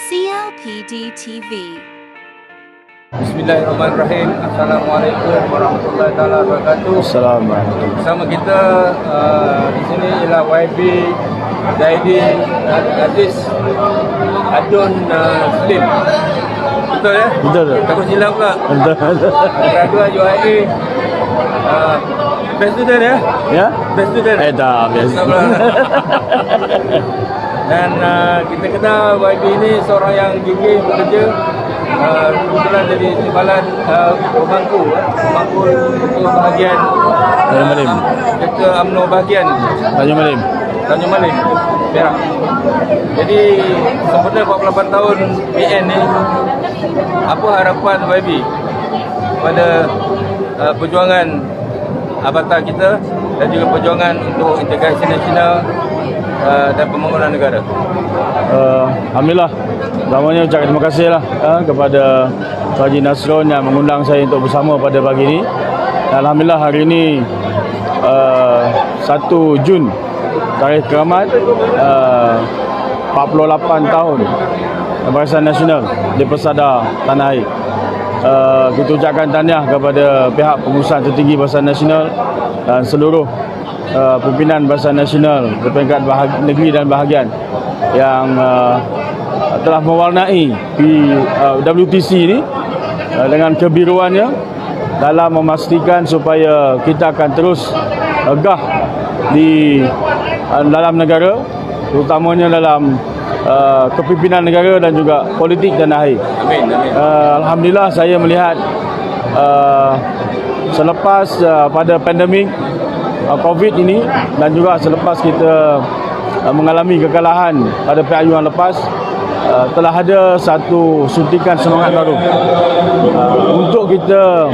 CLPD TV. Bismillahirrahmanirrahim. Assalamualaikum warahmatullahi wabarakatuh. Assalamualaikum. Bersama kita di sini ialah YB Zaidin Aziz Adun Slim. Betul ya? Betul. Takut silap pula. Betul. Graduate UIA. Best student ya? Ya? Best student. Tak biasa. Dan kita kenal YB ini seorang yang gigih bekerja. Kebetulan jadi timbalan pemangku untuk bahagian Tanjung Malim. Jeka UMNO bahagian Tanjung Malim, Perak. Jadi sempena 48 tahun PN ni, apa harapan YB pada perjuangan Abata kita dan juga perjuangan untuk integrasi nasional dan pembangunan negara? Alhamdulillah, pertamanya ucapkan terima kasih lah kepada Haji Nasron yang mengundang saya untuk bersama pada pagi ini. Dan Alhamdulillah hari ini 1 Jun, tarikh keramat 48 tahun Barisan Nasional di Persada Tanah Air. Kita ucapkan tahniah kepada pihak pengurusan tertinggi Barisan Nasional dan seluruh pimpinan Barisan Nasional di peringkat negeri dan bahagian yang telah mewarnai WTC ini dengan kebiruannya dalam memastikan supaya kita akan terus gah di dalam negara, terutamanya dalam kepimpinan negara dan juga politik tanah air. Amin. Alhamdulillah, saya melihat selepas pada pandemik COVID ini dan juga selepas kita mengalami kekalahan pada PRU yang lepas, telah ada satu suntikan semangat baru untuk kita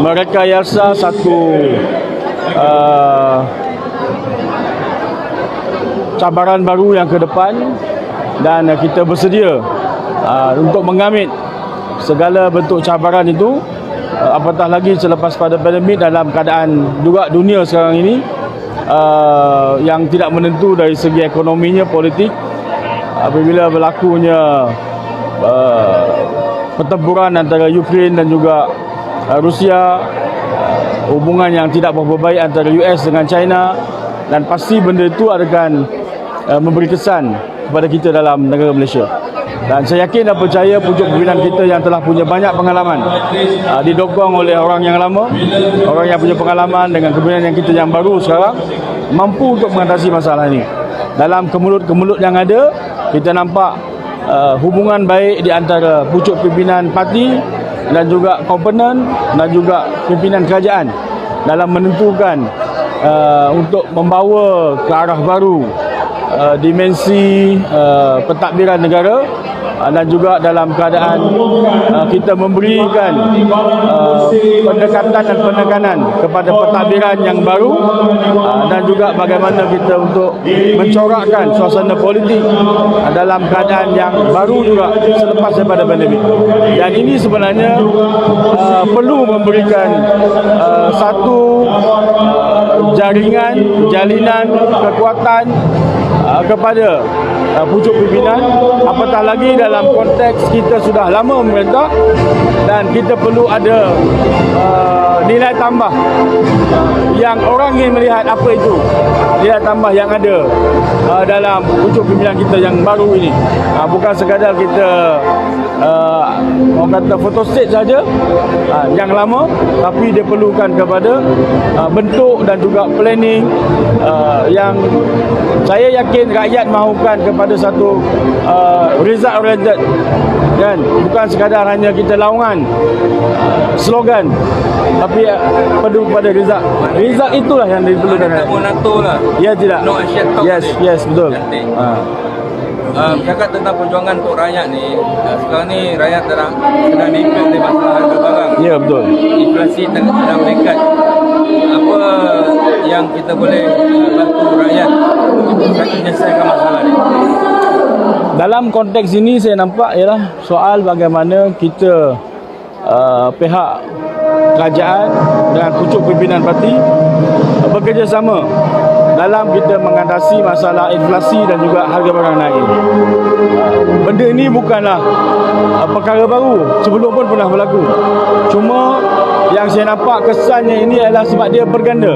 merekayasa satu cabaran baru yang ke depan, dan kita bersedia untuk mengamit segala bentuk cabaran itu, apatah lagi selepas pada pandemik dalam keadaan juga dunia sekarang ini yang tidak menentu dari segi ekonominya, politik. Apabila berlakunya pertempuran antara Ukraine dan juga Rusia, hubungan yang tidak berapa baik antara US dengan China, dan pasti benda itu akan memberi kesan kepada kita dalam negara Malaysia. Dan saya yakin dan percaya pucuk pimpinan kita yang telah punya banyak pengalaman, didokong oleh orang yang lama, orang yang punya pengalaman dengan kepimpinan yang kita yang baru sekarang, mampu untuk mengatasi masalah ini. Dalam kemulut-kemulut yang ada, kita nampak hubungan baik di antara pucuk pimpinan parti dan juga komponen dan juga pimpinan kerajaan dalam menentukan untuk membawa ke arah baru dimensi pentadbiran negara, dan juga dalam keadaan kita memberikan pendekatan dan penekanan kepada pentadbiran yang baru, dan juga bagaimana kita untuk mencorakkan suasana politik dalam keadaan yang baru juga selepas daripada pandemik. Dan ini sebenarnya perlu memberikan satu jalinan kekuatan kepada pucuk pimpinan, apatah lagi dalam konteks kita sudah lama memerintah dan kita perlu ada nilai tambah yang orang ingin melihat. Apa itu nilai tambah yang ada dalam pucuk pimpinan kita yang baru ini? Bukan sekadar kita orang kata photostat saja yang lama, tapi dia perlukan kepada bentuk dan juga planning yang saya yakin rakyat mahukan kepada satu result oriented, kan? Bukan sekadar hanya kita laungan slogan, tapi perlu pada result. Result itulah yang diperlukan. NATO lah. Ya, tidak. No Asian Talk. Yes, betul. Bercakap tentang perjuangan untuk rakyat ni, sekarang ni rakyat sedang diimpit oleh masalah harga barang. Ya, betul. Inflasi sedang meningkat. Apa yang kita boleh bantu rakyat untuk menyelesaikan masalah ni? Dalam konteks ini saya nampak ialah soal bagaimana kita pihak kerajaan dengan pucuk pimpinan parti bekerjasama dalam kita mengatasi masalah inflasi dan juga harga barang naik. Benda ini bukanlah perkara baru, sebelum pun pernah berlaku. Cuma yang saya nampak kesannya ini adalah sebab dia berganda.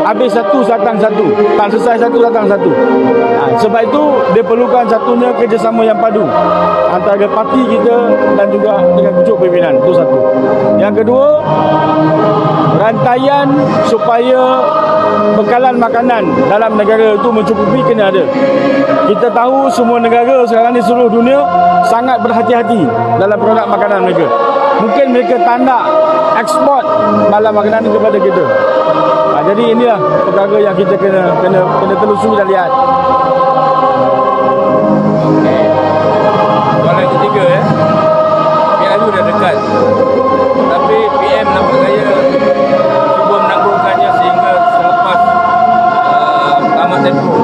Habis satu, datang satu. Tak selesai satu, datang satu. Sebab itu dia perlukan satunya kerjasama yang padu antara parti kita dan juga dengan pucuk pimpinan. Itu satu. Yang kedua, rantaian supaya bekalan makanan dalam negara itu mencukupi kena ada. Kita tahu semua negara sekarang di seluruh dunia sangat berhati-hati dalam produk makanan mereka. Mungkin mereka tak nak ekspor bahan makanan kepada kita. Jadi inilah perkara yang kita kena telusuri dan lihat. Okey. Soalan ketiga PRU dah dekat. Tapi PM nampak saya cuba menangguhkannya sehingga selepas tamat tempoh.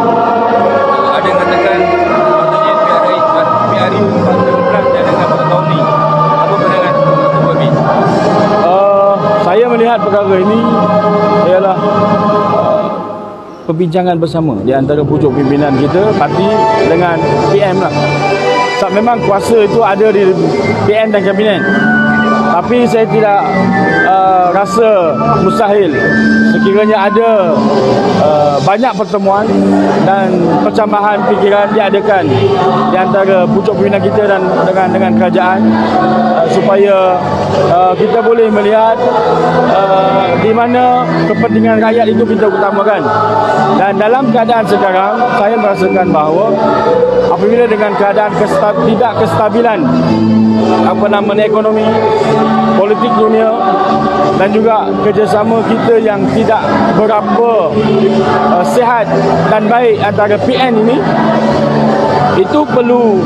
Ada yang katakan maksudnya PRU terberat dengan pada tahun ni. Apa pandangan Tuan Wabi? Saya melihat perkara ini ialah perbincangan bersama di antara pucuk pimpinan kita, parti dengan PM lah. Sebab memang kuasa itu ada di PM dan kabinet. Tapi saya tidak rasa mustahil sekiranya ada banyak pertemuan dan percambahan fikiran diadakan di antara pucuk pimpinan kita dan dengan kerajaan supaya kita boleh melihat di mana kepentingan rakyat itu kita utamakan. Dan dalam keadaan sekarang saya merasakan bahawa apabila dengan keadaan tidak kestabilan ekonomi, politik dunia dan juga kerjasama kita yang tidak berapa sihat dan baik antara PN ini, itu perlu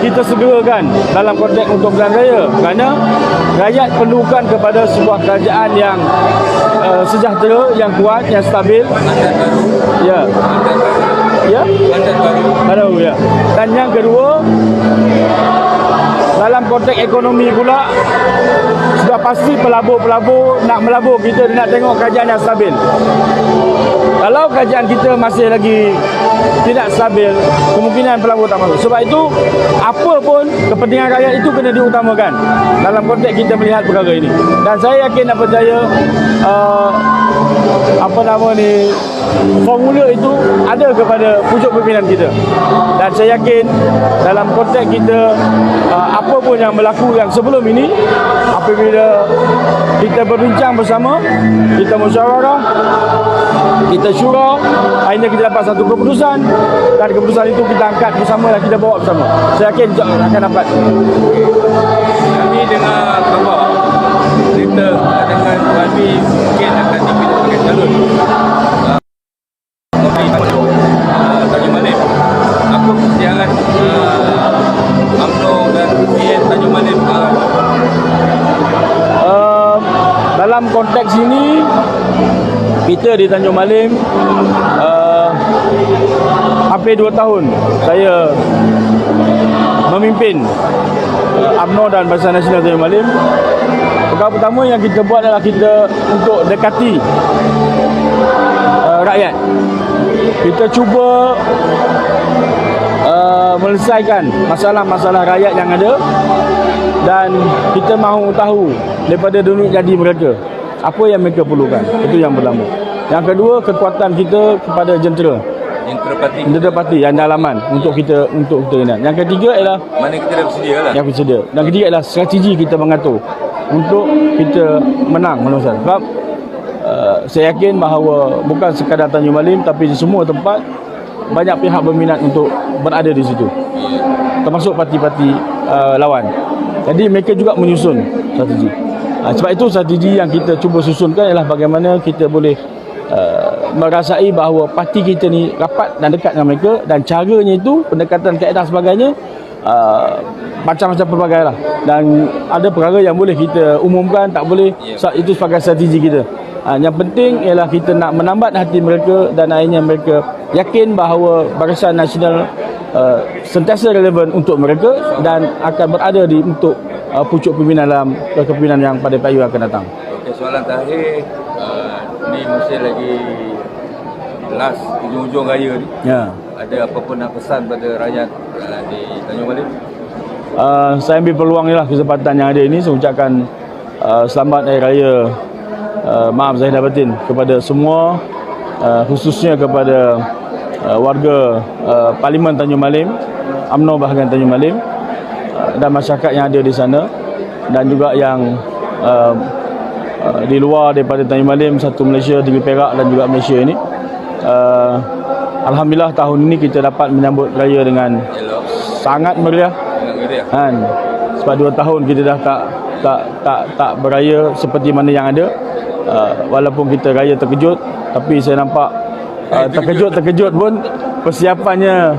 kita segerakan dalam konteks untuk pilihan raya, kerana rakyat perlukan kepada sebuah kerajaan yang sejahtera, yang kuat, yang stabil. Ya. Ya. Baru ya. Dan yang kedua, dalam konteks ekonomi pula, sudah pasti pelabur-pelabur nak melabur, kita nak tengok kerajaan yang stabil. Kalau kerajaan kita masih lagi tidak stabil, kemungkinan pelabur tak masuk. Sebab itu, apa pun kepentingan rakyat itu kena diutamakan dalam konteks kita melihat perkara ini. Dan saya yakin dan percaya formula itu ada kepada pucuk pimpinan kita. Dan saya yakin dalam konteks kita apa pun yang berlaku yang sebelum ini, apabila kita berbincang bersama, kita musyawarah, kita syura, akhirnya kita dapat satu keputusan, dan keputusan itu kita angkat bersama dan kita bawa bersama. Saya yakin akan dapat. Kami dengar khabar berita katakan Wabi mungkin akan dipilih sebagai calon Tanjung Malim. Apa kesediaan UMNO dan PN Tanjung Malim? Dalam konteks ini, kita di Tanjung Malim hampir 2 tahun saya memimpin UMNO dan Barisan Nasional Tanjung Malim. Perkara pertama yang kita buat adalah kita untuk dekati rakyat. Kita cuba menyelesaikan masalah-masalah rakyat yang ada, dan kita mahu tahu daripada dunia jadi mereka apa yang mereka perlukan. Itu yang pertama. Yang kedua, kekuatan kita kepada jentera parti yang dalaman untuk kita ingat. Yang ketiga ialah mana kita dah bersedia lah. Yang bersedia. Dan ketiga ialah strategi kita mengatur untuk kita menang menolong. Sebab saya yakin bahawa bukan sekadar Tanjung Malim, tapi di semua tempat banyak pihak berminat untuk berada di situ, termasuk parti-parti lawan. Jadi mereka juga menyusun strategi. Sebab itu strategi yang kita cuba susunkan ialah bagaimana kita boleh merasai bahawa parti kita ni rapat dan dekat dengan mereka, dan caranya itu, pendekatan kaedah sebagainya, macam-macam pelbagai lah. Dan ada perkara yang boleh kita umumkan, tak boleh. Itu sebagai strategi kita. Yang penting ialah kita nak menambat hati mereka, dan akhirnya mereka yakin bahawa Barisan Nasional sentiasa relevan untuk mereka dan akan berada untuk pucuk pimpinan dalam kepimpinan yang pada PRU akan datang. Okey, soalan terakhir, ni mesti lagi last hujung-hujung raya ni, Ya. ada apa-apa nak pesan pada rakyat di Tanjung Malim? Saya ambil peluang ni lah, kesempatan yang ada ini, saya ucapkan selamat Hari Raya maaf zahir dan batin kepada semua, khususnya kepada warga Parlimen Tanjung Malim, UMNO bahagian Tanjung Malim, dan masyarakat yang ada di sana, dan juga yang di luar daripada Tanjung Malim, satu Malaysia, 3 Perak dan juga Malaysia ini. Alhamdulillah tahun ini kita dapat menyambut raya dengan Elok. sangat meriah. Ingat dia. Kan, sebab 2 tahun kita dah tak beraya seperti mana yang ada. Walaupun kita raya terkejut, tapi saya nampak terkejut pun persiapannya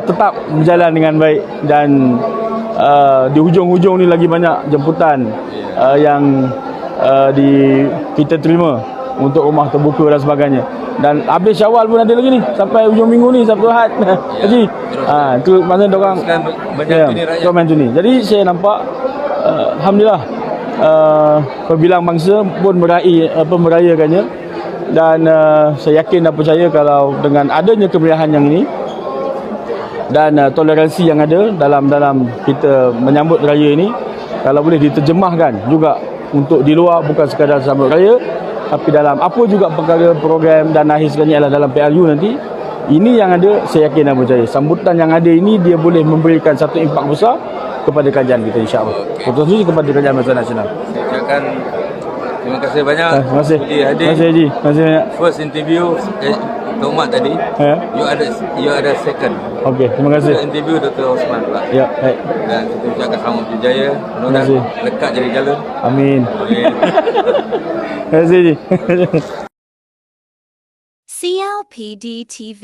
tetap berjalan dengan baik, dan di hujung-hujung ni lagi banyak jemputan yang kita terima untuk rumah terbuka dan sebagainya. Dan habis Syawal pun ada lagi ni, sampai hujung minggu ni, Sabtu Ahad. Jadi tu masa orang menyantu ni. Jadi saya nampak alhamdulillah perbilang bangsa pun merayakannya, dan saya yakin dan percaya kalau dengan adanya kemeriahan yang ini dan toleransi yang ada dalam kita menyambut raya ini, kalau boleh diterjemahkan juga untuk di luar, bukan sekadar sambut raya, tapi dalam apa juga perkara program, dan akhir sekali adalah dalam PRU nanti. Ini yang ada, saya yakin dan percaya sambutan yang ada ini dia boleh memberikan satu impak besar kepada kerajaan kita, insya-Allah. Khususnya kepada kerajaan Barisan Nasional. Saya ucapkan terima kasih banyak. Terima kasih. Budi hadir. Terima kasih Haji. Terima kasih banyak. First interview Tok Mat tadi. Ya. You ada second. Okey, terima kasih. Kita interview Dr. Osman pula. Ya, baik. Dan kita ucapkan selamat berjaya. Mudah-mudahan Terima lekat jadi jalan. Amin. Boleh. Terima kasih Haji. CLPD TV